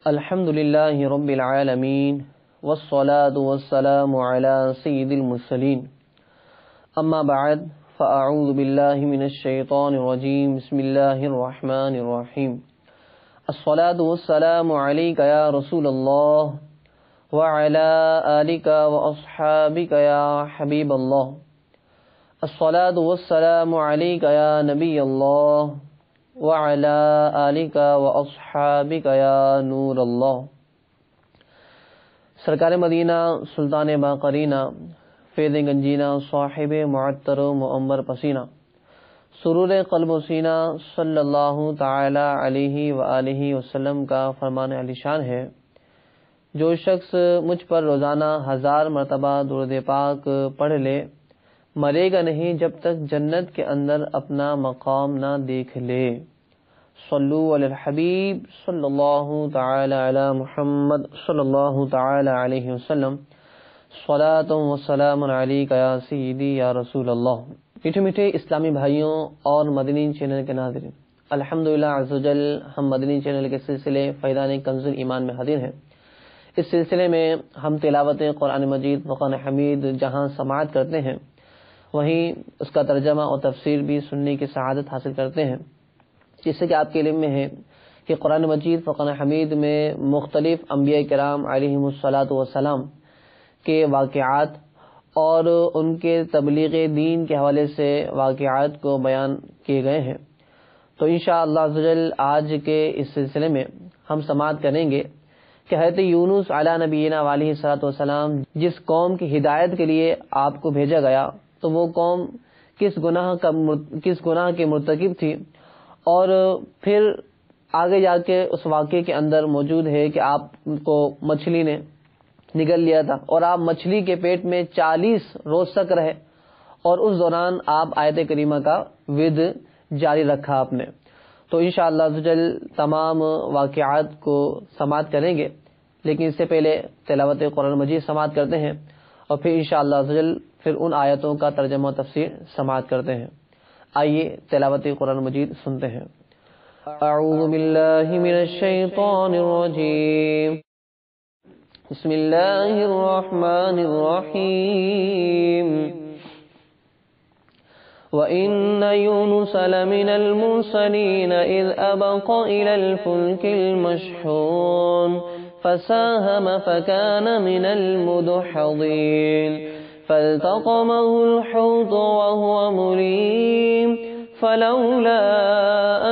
الحمد لله رب العالمين والصلاة والسلام على سيد المرسلين أما بعد فأعوذ بالله من الشيطان الرجيم بسم الله الرحمن الرحيم الصلاة والسلام عليك يا رسول الله وعلى آلك وأصحابك يا حبيب الله الصلاة والسلام عليك يا نبي الله وعلى آلك وأصحابك يا نور اللہ۔ سرکار مدینہ سلطان باقرینہ فیض گنجینہ صاحب معطر و معمر پسینہ سرور قلب و سینہ صلی اللہ تعالی علیہ وآلہ وسلم کا فرمان علی شان ہے، جو شخص مجھ پر روزانہ 1000 مرتبہ درود پاک پڑھ لے مرے گا نہیں جب تک جنت کے اندر اپنا مقام نہ دیکھ لے۔ صلو علی الحبیب صلی اللہ تعالی علی محمد صلی اللہ تعالی علیہ وسلم صلاۃ و سلام علیک یا سیدی یا رسول اللہ۔ میٹھے میٹھے اسلامی بھائیوں اور مدنی چینل کے ناظرین، الحمدللہ عز و جل ہم مدنی چینل کے سلسلے فیضان کنز ایمان میں حاضر ہیں۔ اس سلسلے میں ہم تلاوت قرآن مجید فقان حمید جہاں سماعت کرتے ہیں، وہیں اس کا ترجمہ اور تفسیر بھی سننے کی سعادت حاصل کرتے ہیں، جس سے کہ آپ کے علم میں ہے کہ قرآن مجید فقان حمید میں مختلف انبیاء کرام علیہم الصلاۃ والسلام کے واقعات اور ان کے تبلیغ دین کے حوالے سے واقعات کو بیان کیے گئے ہیں۔ تو انشاءاللہ عز و جل آج کے اس سلسلے میں ہم سماعت کریں گے کہ حضرت یونس علیہ نبینا علیہ الصلاۃ والسلام جس قوم کی ہدایت کے لیے آپ کو بھیجا گیا، تو وہ قوم کس گناہ کے مرتکب تھی، اور پھر آگے جا کے اس واقعے کے اندر موجود ہے کہ آپ کو مچھلی نے نگل لیا تھا اور آپ مچھلی کے پیٹ میں 40 روز تک رہے، اور اس دوران آپ آیت کریمہ کا ورد جاری رکھا آپ نے۔ تو انشاءاللہ عز و جل تمام واقعات کو سماعت کریں گے، لیکن اس سے پہلے تلاوت قرآن مجید سماعت کرتے ہیں، اور پھر انشاءاللہ عز و جل پھر ان آیتوں کا ترجمہ و تفسیر سماعت کرتے ہیں۔ آئیے تلاوت قرآن مجید سنتے ہیں۔ اعوذ باللہ من الشیطان الرجیم، بسم اللہ الرحمن الرحیم۔ وَإِنَّ يُونُسَ لَمِنَ الْمُرْسَلِينَ إِذْ أَبَقَ إِلَى الْفُلْكِ الْمَشْحُونِ فَسَاهَمَ فَكَانَ مِنَ الْمُدْحَضِينَ فَالْتَقَمَهُ الْحُوتُ وَهُوَ مُلِيمٌ فَلَوْلَا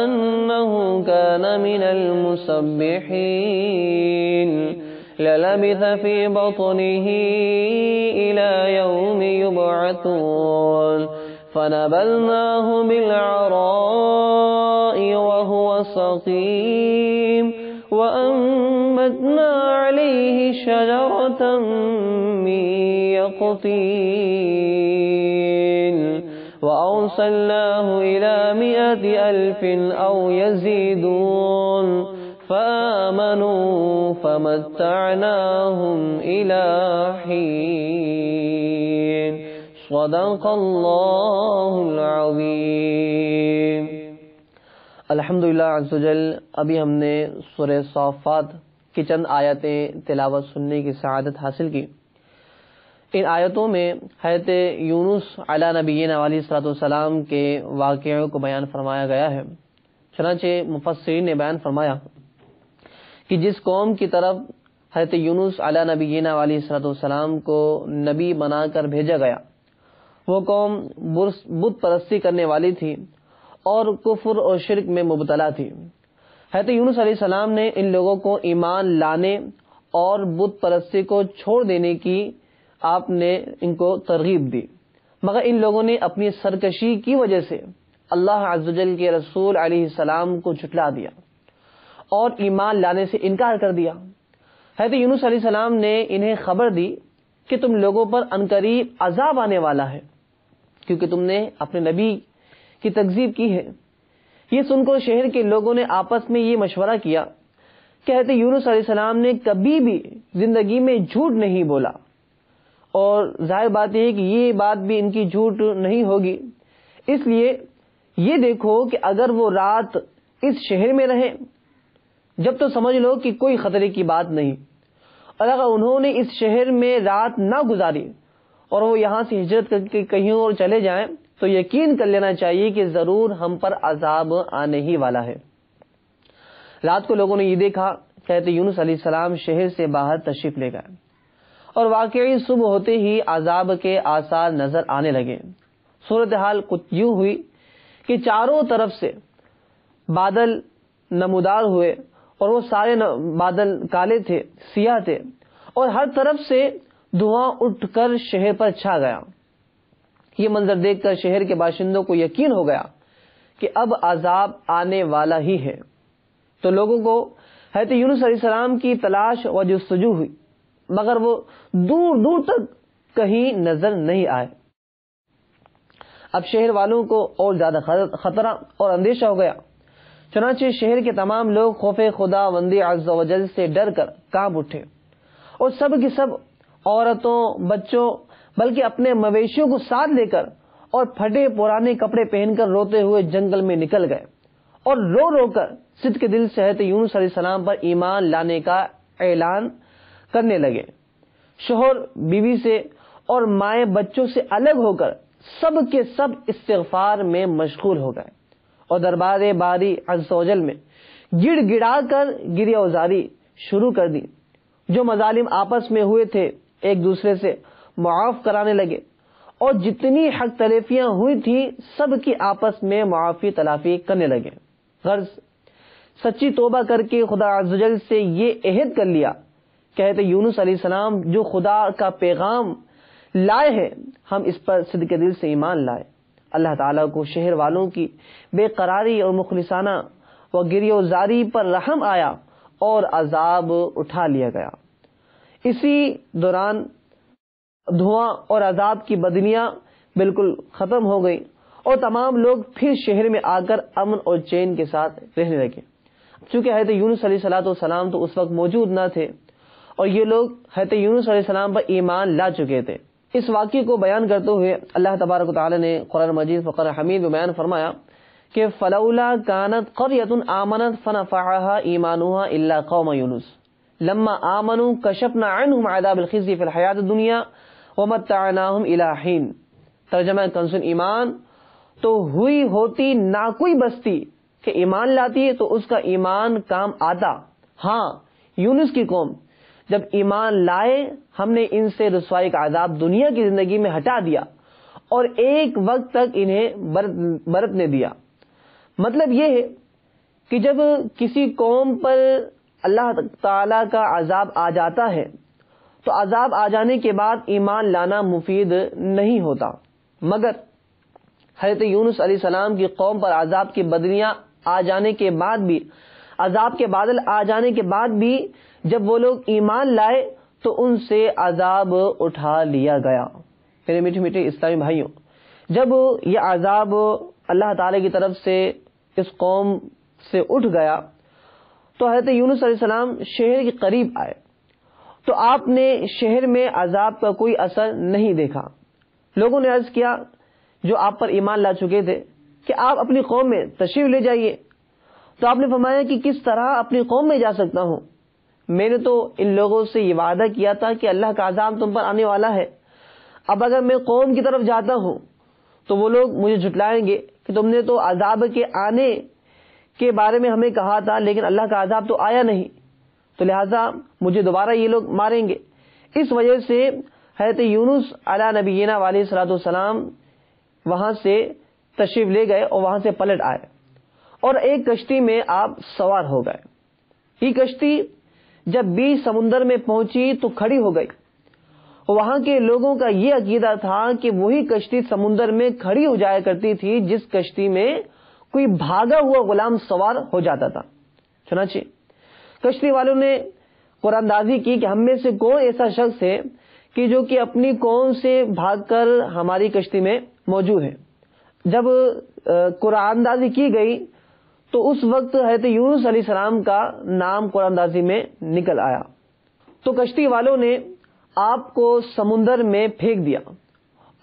أَنَّهُ كَانَ مِنَ الْمُسَبِّحِينَ لَلَبِثَ فِي بَطْنِهِ إِلَى يَوْمِ يُبْعَثُونَ فَنَبَذْنَاهُ بِالْعَرَاءِ وَهُوَ سَقِيمٌ وَأَنبَتْنَا عَلَيْهِ شَجَرَةً مِّن يَقْطِينٍ وَأَرْسَلْنَاهُ إِلَى 100,000 أَوْ يَزِيدُونَ فَآمَنُوا فَمَتَّعْنَاهُمْ إِلَى حِينٍ صدق اللہ العظیم۔ الحمدللہ عز و جل ابھی ہم نے سورہ صافات کی چند آیتیں تلاوت سننے کی سعادت حاصل کی۔ ان آیتوں میں حضرت یونس علیہ نبینا علیہ الصلوۃ والسلام کے واقعوں کو بیان فرمایا گیا ہے۔ چنانچہ مفسرین نے بیان فرمایا کہ جس قوم کی طرف حضرت یونس علیہ نبینا علیہ الصلوۃ والسلام کو نبی بنا کر بھیجا گیا، وہ قوم بت پرستی کرنے والی تھی اور کفر اور شرک میں مبتلا تھی۔ حضرت یونس علیہ السلام نے ان لوگوں کو ایمان لانے اور بت پرستی کو چھوڑ دینے کی آپ نے ان کو ترغیب دی، مگر ان لوگوں نے اپنی سرکشی کی وجہ سے اللہ عز و جل کے رسول علیہ السلام کو جھٹلا دیا اور ایمان لانے سے انکار کر دیا۔ حضرت یونس علیہ السلام نے انہیں خبر دی کہ تم لوگوں پر عنقریب عذاب آنے والا ہے، کیونکہ تم نے اپنے نبی کی تکذیب کی ہے۔ یہ سن کر شہر کے لوگوں نے آپس میں یہ مشورہ کیا کہ حضرت یونس علیہ السلام نے کبھی بھی زندگی میں جھوٹ نہیں بولا، اور ظاہر بات یہ ہے کہ یہ بات بھی ان کی جھوٹ نہیں ہوگی، اس لیے یہ دیکھو کہ اگر وہ رات اس شہر میں رہیں جب تو سمجھ لو کہ کوئی خطرے کی بات نہیں، اور اگر انہوں نے اس شہر میں رات نہ گزاری اور وہ یہاں سے ہجرت کر کے کہیں اور چلے جائیں تو یقین کر لینا چاہیے کہ ضرور ہم پر عذاب آنے ہی والا ہے۔ رات کو لوگوں نے یہ دیکھا کہ حضرت یونس علیہ السلام شہر سے باہر تشریف لے گئے، اور واقعی صبح ہوتے ہی عذاب کے آثار نظر آنے لگے۔ صورتحال کچھ یوں ہوئی کہ چاروں طرف سے بادل نمودار ہوئے، اور وہ سارے بادل کالے تھے، سیاہ تھے، اور ہر طرف سے دھواں اٹھ کر شہر پر چھا گیا۔ یہ منظر دیکھ کر شہر کے باشندوں کو یقین ہو گیا کہ اب عذاب آنے والا ہی ہے، تو لوگوں کو حضرت یونس علیہ السلام کی تلاش و جستجو ہوئی، مگر وہ دور دور تک کہیں نظر نہیں آئے۔ اب شہر والوں کو اور زیادہ خطرہ اور اندیشہ ہو گیا، چنانچہ شہر کے تمام لوگ خوف خدا وندی عز و جل سے ڈر کر کانپ اٹھے، اور سب کے سب عورتوں، بچوں، بلکہ اپنے مویشیوں کو ساتھ لے کر اور پھٹے پرانے کپڑے پہن کر روتے ہوئے جنگل میں نکل گئے، اور رو رو کر صدق دل سے حضرت یونس علیہ السلام پر ایمان لانے کا اعلان کرنے لگے۔ شوہر بیوی سے اور مائیں بچوں سے الگ ہو کر سب کے سب استغفار میں مشغول ہو گئے، اور دربار باری عز و جل میں گڑ گڑا کر گریہ وزاری شروع کر دی۔ جو مظالم آپس میں ہوئے تھے ایک دوسرے سے معاف کرانے لگے، اور جتنی حق تلفیاں ہوئی تھی سب کی آپس میں معافی تلافی کرنے لگے۔ غرض سچی توبہ کر کے خدا عز و جل سے یہ عہد کر لیا کہ حضرت یونس علیہ السلام جو خدا کا پیغام لائے ہیں ہم اس پر صدق دل سے ایمان لائے۔ اللہ تعالیٰ کو شہر والوں کی بے قراری اور مخلصانہ و گریہ و زاری پر رحم آیا اور عذاب اٹھا لیا گیا۔ اسی دوران دھواں اور عذاب کی بدنیاں بالکل ختم ہو گئی، اور تمام لوگ پھر شہر میں آ کر امن اور چین کے ساتھ رہنے لگے۔ چونکہ حضرت یونس علیہ السلام تو اس وقت موجود نہ تھے، اور یہ لوگ حضرت یونس علیہ السلام پر ایمان لا چکے تھے۔ اس واقعے کو بیان کرتے ہوئے اللہ تبارک و تعالی نے قرآن مجید فقر حمید میں بیان فرمایا کہ فلولا كانت قرية آمنت فنفعها ایمانها الا قوم یونس لما آمنوا كشفنا عنهم عذاب الخزي في الحیات الدنیا ومتعناهم الى حین۔ ترجمہ کنز ایمان، تو ہوئی ہوتی نہ کوئی بستی کہ ایمان لاتی ہے تو اس کا ایمان کام آتا۔ ہاں، یونس کی قوم جب ایمان لائے ہم نے ان سے رسوائی کا عذاب دنیا کی زندگی میں ہٹا دیا، اور ایک وقت تک انہیں برتنے دیا۔ مطلب یہ ہے کہ جب کسی قوم پر اللہ تعالی کا عذاب آ جاتا ہے تو عذاب آ جانے کے بعد ایمان لانا مفید نہیں ہوتا، مگر حضرت یونس علیہ السلام کی قوم پر عذاب کی بدلیاں آ جانے کے بعد بھی، عذاب کے بادل آ جانے کے بعد بھی جب وہ لوگ ایمان لائے تو ان سے عذاب اٹھا لیا گیا۔ میرے میٹھے میٹھے اسلامی بھائیوں، جب یہ عذاب اللہ تعالی کی طرف سے اس قوم سے اٹھ گیا تو حضرت یونس علیہ السلام شہر کے قریب آئے، تو آپ نے شہر میں عذاب کا کوئی اثر نہیں دیکھا۔ لوگوں نے عرض کیا جو آپ پر ایمان لا چکے تھے کہ آپ اپنی قوم میں تشریف لے جائیے، تو آپ نے فرمایا کہ کس طرح اپنی قوم میں جا سکتا ہوں؟ میں نے تو ان لوگوں سے یہ وعدہ کیا تھا کہ اللہ کا عذاب تم پر آنے والا ہے، اب اگر میں قوم کی طرف جاتا ہوں تو وہ لوگ مجھے جھٹلائیں گے کہ تم نے تو عذاب کے آنے کے بارے میں ہمیں کہا تھا لیکن اللہ کا عذاب تو آیا نہیں، تو لہٰذا مجھے دوبارہ یہ لوگ ماریں گے۔ اس وجہ سے حضرت یونس علیہ نبینا علیہ الصلوۃ والسلام وہاں سے تشریف لے گئے اور وہاں سے پلٹ آئے، اور ایک کشتی میں آپ سوار ہو گئے۔ یہ کشتی جب بیچ سمندر میں پہنچی تو کھڑی ہو گئی، وہاں کے لوگوں کا یہ عقیدہ تھا کہ وہی کشتی سمندر میں کھڑی ہو جایا کرتی تھی جس کشتی میں کوئی بھاگا ہوا غلام سوار ہو جاتا تھا۔ چنانچہ کشتی والوں نے قرآن اندازی کی کہ ہم میں سے کون ایسا شخص ہے کہ جو کہ اپنی قوم سے بھاگ کر ہماری کشتی میں موجود ہے۔ جب قرآن اندازی کی گئی تو اس وقت حضرت یونس علیہ السلام کا نام قرآن اندازی میں نکل آیا، تو کشتی والوں نے آپ کو سمندر میں پھینک دیا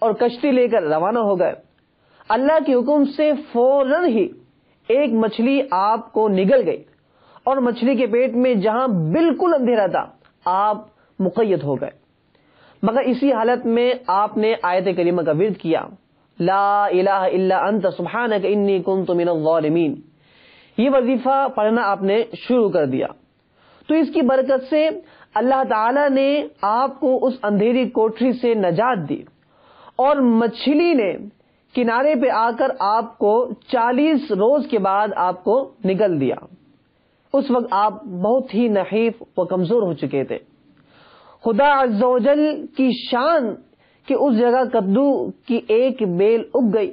اور کشتی لے کر روانہ ہو گئے۔ اللہ کے حکم سے فوراً ہی ایک مچھلی آپ کو نگل گئی اور مچھلی کے پیٹ میں جہاں بالکل اندھیرا تھا آپ مقید ہو گئے، مگر اسی حالت میں آپ نے آیت کریمہ کا ورد کیا، لا الہ الا انت سبحانک انی کنت من الظالمین، یہ وظیفہ پڑھنا آپ نے شروع کر دیا۔ تو اس کی برکت سے اللہ تعالی نے آپ کو اس اندھیری کوٹری سے نجات دی، اور مچھلی نے کنارے پہ آ کر آپ کو 40 روز کے بعد آپ کو نگل دیا۔ اس وقت آپ بہت ہی نحیف و کمزور ہو چکے تھے۔ خدا عز و جل کی شان کہ اس جگہ کدو کی ایک بیل اگ گئی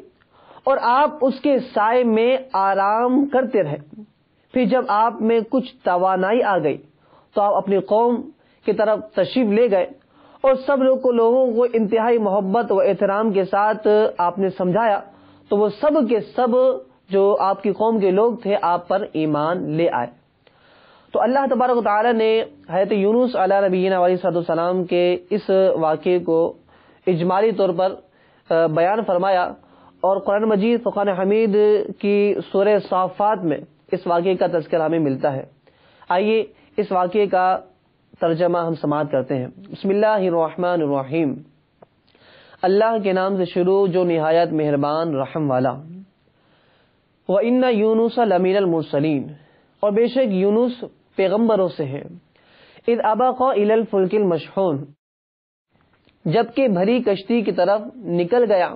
اور آپ اس کے سائے میں آرام کرتے رہے۔ پھر جب آپ میں کچھ توانائی آ گئی تو آپ اپنی قوم کی طرف تشریف لے گئے، اور سب لوگوں کو انتہائی محبت و احترام کے ساتھ آپ نے سمجھایا، تو وہ سب کے سب جو آپ کی قوم کے لوگ تھے آپ پر ایمان لے آئے۔ تو اللہ تبارک و تعالی نے حضرت یونس علیہ نبینا علیہ السلام کے اس واقعے کو اجمالی طور پر بیان فرمایا، اور قرآن مجید فرقان حمید کی سورہ صافات میں اس واقعے کا تذکرہ ہمیں ملتا ہے۔ آئیے اس واقعے کا ترجمہ ہم سماعت کرتے ہیں۔ بسم اللہ الرحمن الرحیم، اللہ کے نام سے شروع جو نہایت مہربان رحم والا۔ وَإِنَّ يُونُسَ لَمِنَ الْمُرْسَلِينَ، اور بے شک یونس پیغمبروں سے ہے۔ اذ ابق الى الفلک المشحون، جبکہ بھری کشتی کی طرف نکل گیا۔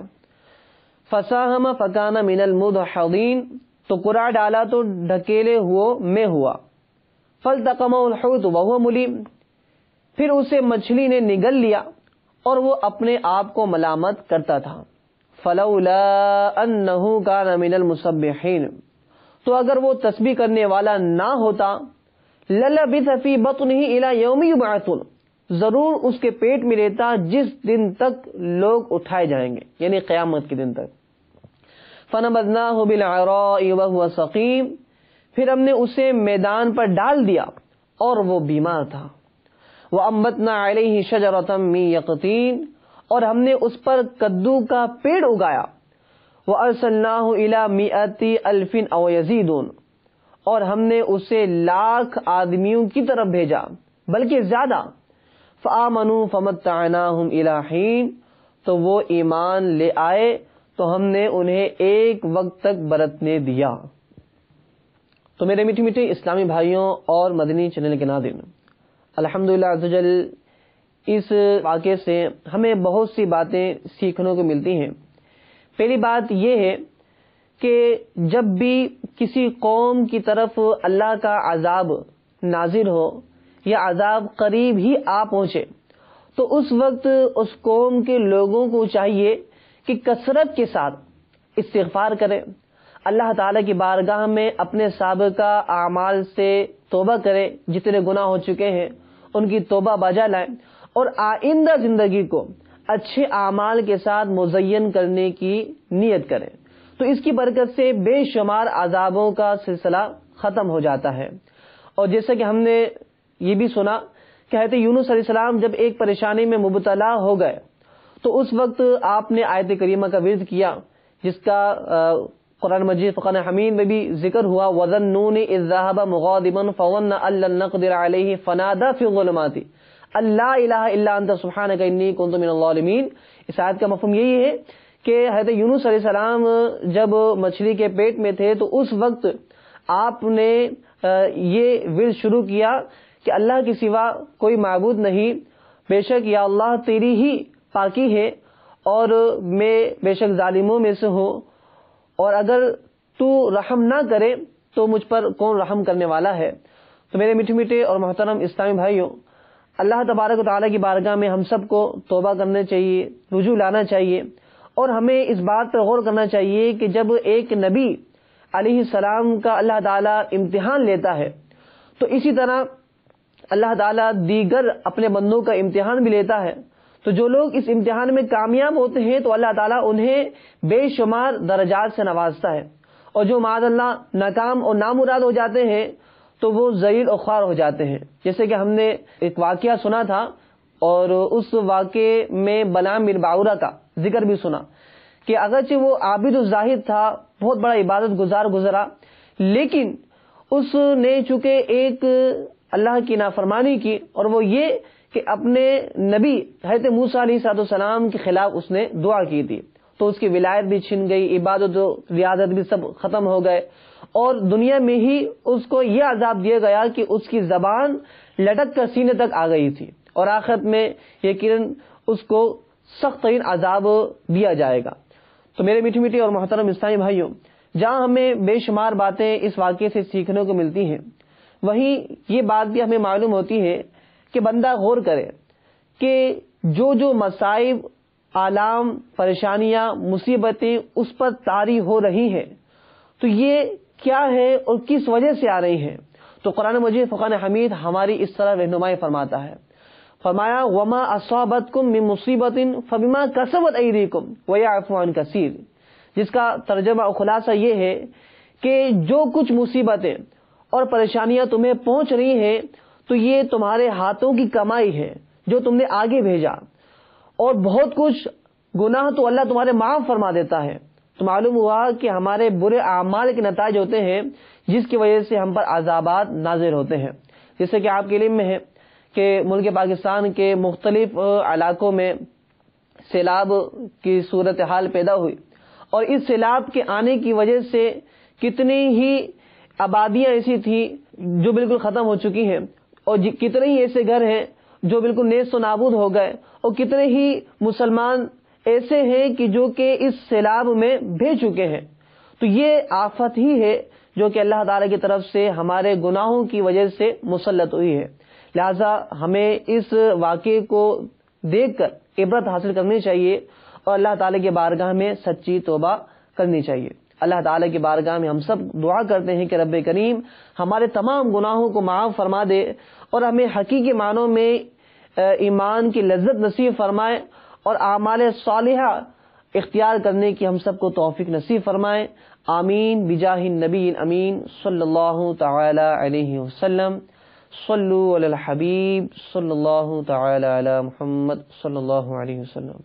فساہم فکان من المدحضین، تو قرع ڈالا تو ڈھکیلے میں ہوا۔ فالتقمہ الحوت وهو ملیم، پھر اسے مچھلی نے نگل لیا اور وہ اپنے آپ کو ملامت کرتا تھا۔ فلولا انہ کان من المسبحین، تو اگر وہ تسبیح کرنے والا نہ ہوتا، للبث فی بطنہ الی یوم یبعثون، ضرور اس کے پیٹ میں رہتا جس دن تک لوگ اٹھائے جائیں گے، یعنی قیامت کے دن تک۔ فنبذناہ بالعراء وهو سقیم، پھر ہم نے اسے میدان پر ڈال دیا اور وہ بیمار تھا۔ وانبتنا علیہ شجرۃ من یقطین، اور ہم نے اس پر کدو کا پیڑ اگایا۔ وارسلناہ الی 100,000 او یزیدون، اور ہم نے اسے 1,00,000 آدمیوں کی طرف بھیجا بلکہ زیادہ۔ فآمنوا فمتعناہم الی حین، تو وہ ایمان لے آئے تو ہم نے انہیں ایک وقت تک برتنے دیا۔ تو میرے میٹھے میٹھے اسلامی بھائیوں اور مدنی چینل کے ناظرین، الحمدللہ عز و جل اس واقعے سے ہمیں بہت سی باتیں سیکھنے کو ملتی ہیں۔ پہلی بات یہ ہے کہ جب بھی کسی قوم کی طرف اللہ کا عذاب نازل ہو یا عذاب قریب ہی آ پہنچے، تو اس وقت اس قوم کے لوگوں کو چاہیے کہ کثرت کے ساتھ استغفار کرے، اللہ تعالیٰ کی بارگاہ میں اپنے سابقہ اعمال سے توبہ کرے، جتنے گناہ ہو چکے ہیں ان کی توبہ بجا لائیں، اور آئندہ زندگی کو اچھے اعمال کے ساتھ مزین کرنے کی نیت کریں، تو اس کی برکت سے بے شمار عذابوں کا سلسلہ ختم ہو جاتا ہے۔ اور جیسے کہ ہم نے یہ بھی سنا کہ حضرت یونس علیہ السلام جب ایک پریشانی میں مبتلا ہو گئے تو اس وقت آپ نے آیت کریمہ کا ورد کیا، جس کا قرآن مجید فرقان حمید میں بھی ذکر ہوا، وَظَنُّونِ إِذْ ذَهَبَ مُغَاضِبًا فَظَنَّ أَن لَّن نَّقْدِرَ عَلَيْهِ فَنَادَىٰ فِي الظُّلُمَاتِ أَن لَّا إِلَٰهَ إِلَّا أَنتَ سُبْحَانَكَ إِنِّي كُنتُ مِنَ الظَّالِمِينَ۔ اس آیت کا مفہوم یہی ہے کہ حضرت یونس علیہ السلام جب مچھلی کے پیٹ میں تھے تو اس وقت آپ نے یہ ورد شروع کیا کہ اللہ کے سوا کوئی معبود نہیں، بے شک یا اللہ تیری ہی پاکی ہے، اور میں بے شک ظالموں میں سے ہوں، اور اگر تو رحم نہ کرے تو مجھ پر کون رحم کرنے والا ہے۔ تو میرے میٹھے میٹھے اور محترم اسلامی بھائیوں، اللہ تبارک و تعالیٰ کی بارگاہ میں ہم سب کو توبہ کرنا چاہیے، رجوع لانا چاہیے، اور ہمیں اس بات پر غور کرنا چاہیے کہ جب ایک نبی علیہ السلام کا اللہ تعالیٰ امتحان لیتا ہے تو اسی طرح اللہ تعالیٰ دیگر اپنے بندوں کا امتحان بھی لیتا ہے۔ تو جو لوگ اس امتحان میں کامیاب ہوتے ہیں تو اللہ تعالیٰ انہیں بے شمار درجات سے نوازتا ہے، اور جو معاذ اللہ ناکام اور نامراد ہو جاتے ہیں تو وہ ذلیل و خوار ہو جاتے ہیں۔ جیسے کہ ہم نے ایک واقعہ سنا تھا، اور اس واقعے میں بلعام بن باورہ کا ذکر بھی سنا کہ اگرچہ وہ عابد الزاہد تھا، بہت بڑا عبادت گزار گزرا، لیکن اس نے چونکہ ایک اللہ کی نافرمانی کی، اور وہ یہ کہ اپنے نبی حضرت موسیٰ علیہ السلام کے خلاف اس نے دعا کی تھی، تو اس کی ولایت بھی چھن گئی، عبادت و ریاضت بھی سب ختم ہو گئے، اور دنیا میں ہی اس کو یہ عذاب دیا گیا کہ اس کی زبان لٹک کر سینے تک آ گئی تھی، اور آخرت میں یقیناً اس کو سخت ترین عذاب دیا جائے گا۔ تو میرے میٹھے میٹھے اور محترم اسلامی بھائیوں، جہاں ہمیں بے شمار باتیں اس واقعے سے سیکھنے کو ملتی ہیں، وہیں یہ بات بھی ہمیں معلوم ہوتی ہے کہ بندہ غور کرے کہ جو مصائب، آلام، پریشانیاں، مصیبتیں اس پر طاری ہو رہی ہیں، تو یہ کیا ہے اور کس وجہ سے آ رہی ہیں۔ تو قرآن مجید فرقان حمید ہماری اس طرح رہنمائی فرماتا ہے، فرمایا وما اصابتکم من مصیبت فبما کسبت ایدیکم ویعفو عن کثیر، جس کا ترجمہ اور خلاصہ یہ ہے کہ جو کچھ مصیبتیں اور پریشانیاں تمہیں پہنچ رہی ہیں تو یہ تمہارے ہاتھوں کی کمائی ہے جو تم نے آگے بھیجا، اور بہت کچھ گناہ تو اللہ تمہارے معاف فرما دیتا ہے۔ تو معلوم ہوا کہ ہمارے برے اعمال کے نتائج ہوتے ہیں جس کی وجہ سے ہم پر عذابات نازل ہوتے ہیں، جیسے کہ آپ کے علم میں ہے کہ ملک پاکستان کے مختلف علاقوں میں سیلاب کی صورتحال پیدا ہوئی، اور اس سیلاب کے آنے کی وجہ سے کتنی ہی آبادیاں ایسی تھیں جو بالکل ختم ہو چکی ہیں، اور کتنے ہی ایسے گھر ہیں جو بالکل نیست و نابود ہو گئے، اور کتنے ہی مسلمان ایسے ہیں کہ جو کہ اس سیلاب میں بہہ چکے ہیں۔ تو یہ آفت ہی ہے جو کہ اللہ تعالی کی طرف سے ہمارے گناہوں کی وجہ سے مسلط ہوئی ہے، لہذا ہمیں اس واقعے کو دیکھ کر عبرت حاصل کرنی چاہیے، اور اللہ تعالی کی بارگاہ میں سچی توبہ کرنی چاہیے۔ اللہ تعالی کی بارگاہ میں ہم سب دعا کرتے ہیں کہ رب کریم ہمارے تمام گناہوں کو معاف فرما دے، اور ہمیں حقیقی معنوں میں ایمان کی لذت نصیب فرمائے، اور اعمال صالحہ اختیار کرنے کی ہم سب کو توفیق نصیب فرمائے۔ آمین بجاہ النبی الامین صلی اللہ تعالی علیہ وسلم۔ صلو علی الحبیب صلی اللہ تعالی علی محمد صلی اللہ علیہ وسلم۔